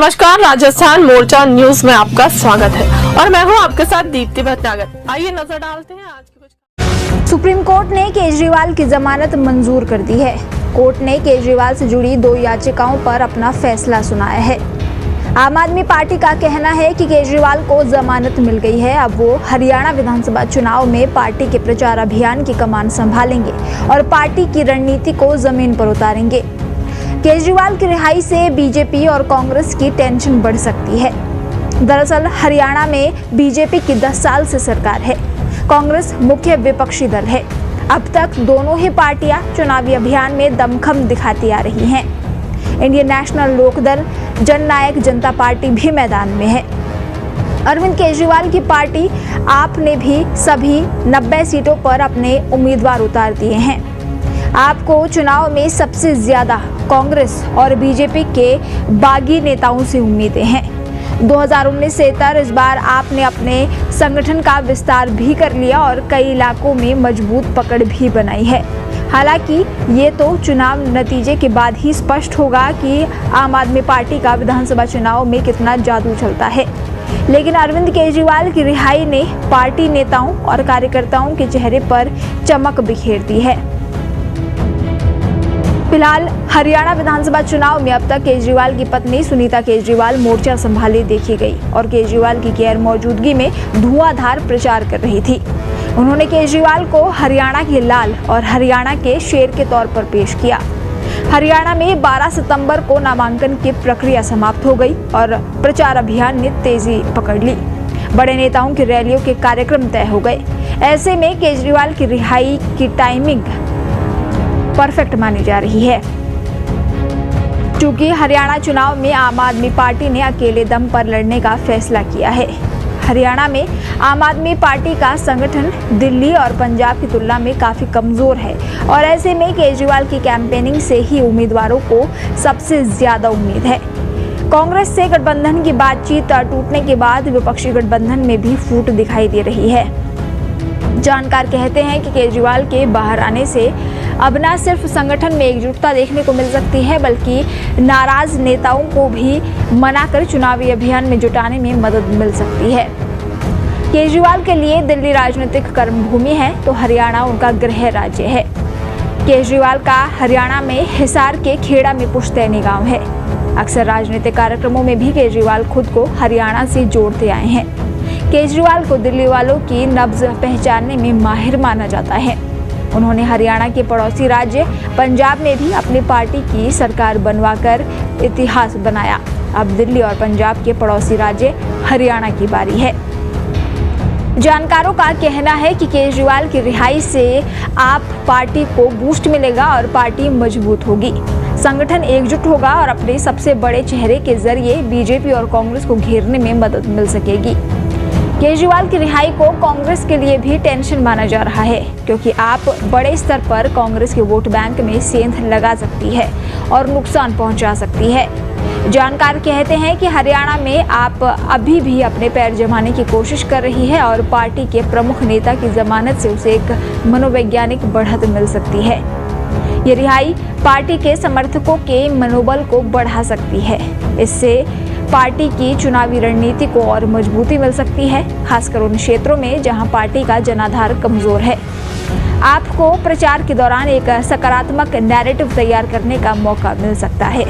नमस्कार, राजस्थान मोर्चा न्यूज में आपका स्वागत है और मैं हूं आपके साथ दीप्ति भटनागर। आइए नजर डालते हैं आज की कुछ। सुप्रीम कोर्ट ने केजरीवाल की जमानत मंजूर कर दी है। कोर्ट ने केजरीवाल से जुड़ी 2 याचिकाओं पर अपना फैसला सुनाया है। आम आदमी पार्टी का कहना है कि केजरीवाल को जमानत मिल गई है। अब वो हरियाणा विधानसभा चुनाव में पार्टी के प्रचार अभियान की कमान संभालेंगे और पार्टी की रणनीति को जमीन पर उतारेंगे। केजरीवाल की रिहाई से बीजेपी और कांग्रेस की टेंशन बढ़ सकती है। दरअसल हरियाणा में बीजेपी की 10 साल से सरकार है। कांग्रेस मुख्य विपक्षी दल है। अब तक दोनों ही पार्टियां चुनावी अभियान में दमखम दिखाती आ रही हैं। इंडियन नेशनल लोकदल, जननायक जनता पार्टी भी मैदान में है। अरविंद केजरीवाल की पार्टी आप ने भी सभी 90 सीटों पर अपने उम्मीदवार उतार दिए हैं। आपको चुनाव में सबसे ज्यादा कांग्रेस और बीजेपी के बागी नेताओं से उम्मीदें हैं। 2019 से इतर इस बार आपने अपने संगठन का विस्तार भी कर लिया और कई इलाकों में मजबूत पकड़ भी बनाई है। हालांकि ये तो चुनाव नतीजे के बाद ही स्पष्ट होगा कि आम आदमी पार्टी का विधानसभा चुनाव में कितना जादू चलता है। लेकिन अरविंद केजरीवाल की रिहाई ने पार्टी नेताओं और कार्यकर्ताओं के चेहरे पर चमक बिखेर दी है। फिलहाल हरियाणा विधानसभा चुनाव में अब तक केजरीवाल की पत्नी सुनीता केजरीवाल मोर्चा संभाले देखी गई और केजरीवाल की गैर मौजूदगी में धुआंधार प्रचार कर रही थी। उन्होंने केजरीवाल को हरियाणा के लाल और हरियाणा के शेर के तौर पर पेश किया। हरियाणा में 12 सितंबर को नामांकन की प्रक्रिया समाप्त हो गई और प्रचार अभियान ने तेजी पकड़ ली। बड़े नेताओं की रैलियों के कार्यक्रम तय हो गए। ऐसे में केजरीवाल की रिहाई की टाइमिंग परफेक्ट मानी जा रही है। चूंकि हरियाणा चुनाव में आम आदमी पार्टी ने अकेले दम पर लड़ने का फैसला किया है। हरियाणा में आम आदमी पार्टी का संगठन दिल्ली और पंजाब की तुलना में काफी कमजोर है और ऐसे में केजरीवाल की कैंपेनिंग से ही उम्मीदवारों को सबसे ज्यादा उम्मीद है। कांग्रेस से गठबंधन की बातचीत टूटने के बाद विपक्षी गठबंधन में भी फूट दिखाई दे रही है। जानकार कहते हैं कि केजरीवाल के बाहर आने से अब न सिर्फ संगठन में एकजुटता देखने को मिल सकती है, बल्कि नाराज नेताओं को भी मनाकर चुनावी अभियान में जुटाने में मदद मिल सकती है। केजरीवाल के लिए दिल्ली राजनीतिक कर्मभूमि है तो हरियाणा उनका गृह राज्य है। केजरीवाल का हरियाणा में हिसार के खेड़ा में पुश्तैनी गांव है। अक्सर राजनीतिक कार्यक्रमों में भी केजरीवाल खुद को हरियाणा से जोड़ते आए हैं। केजरीवाल को दिल्ली वालों की नब्ज पहचानने में माहिर माना जाता है। उन्होंने हरियाणा के पड़ोसी राज्य पंजाब में भी अपनी पार्टी की सरकार बनवाकर इतिहास बनाया। अब दिल्ली और पंजाब के पड़ोसी राज्य हरियाणा की बारी है। जानकारों का कहना है कि केजरीवाल की रिहाई से आप पार्टी को बूस्ट मिलेगा और पार्टी मजबूत होगी। संगठन एकजुट होगा और अपने सबसे बड़े चेहरे के जरिए बीजेपी और कांग्रेस को घेरने में मदद मिल सकेगी। केजरीवाल की रिहाई को कांग्रेस के लिए भी टेंशन माना जा रहा है, क्योंकि आप बड़े स्तर पर कांग्रेस के वोट बैंक में सेंध लगा सकती है और नुकसान पहुंचा सकती है। जानकार कहते हैं कि हरियाणा में आप अभी भी अपने पैर जमाने की कोशिश कर रही है और पार्टी के प्रमुख नेता की जमानत से उसे एक मनोवैज्ञानिक बढ़त मिल सकती है। ये रिहाई पार्टी के समर्थकों के मनोबल को बढ़ा सकती है। इससे पार्टी की चुनावी रणनीति को और मजबूती मिल सकती है, खासकर उन क्षेत्रों में जहां पार्टी का जनाधार कमजोर है। आपको प्रचार के दौरान एक सकारात्मक नैरेटिव तैयार करने का मौका मिल सकता है।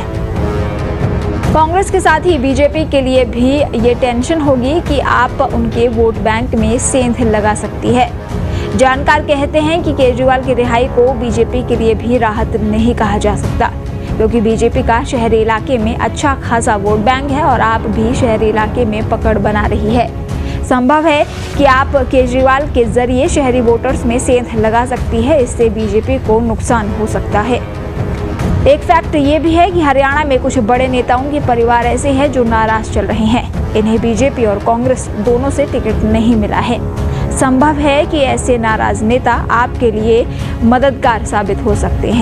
कांग्रेस के साथ ही बीजेपी के लिए भी ये टेंशन होगी कि आप उनके वोट बैंक में सेंध लगा सकती है। जानकार कहते हैं कि केजरीवाल की रिहाई को बीजेपी के लिए भी राहत नहीं कहा जा सकता, क्योंकि बीजेपी का शहरी इलाके में अच्छा खासा वोट बैंक है और आप भी शहरी इलाके में पकड़ बना रही है। संभव है कि आप केजरीवाल के जरिए शहरी वोटर्स में सेंध लगा सकती है। इससे बीजेपी को नुकसान हो सकता है। एक फैक्ट ये भी है कि हरियाणा में कुछ बड़े नेताओं के परिवार ऐसे हैं जो नाराज चल रहे हैं। इन्हें बीजेपी और कांग्रेस दोनों से टिकट नहीं मिला है। संभव है कि ऐसे नाराज नेता आपके लिए मददगार साबित हो सकते हैं।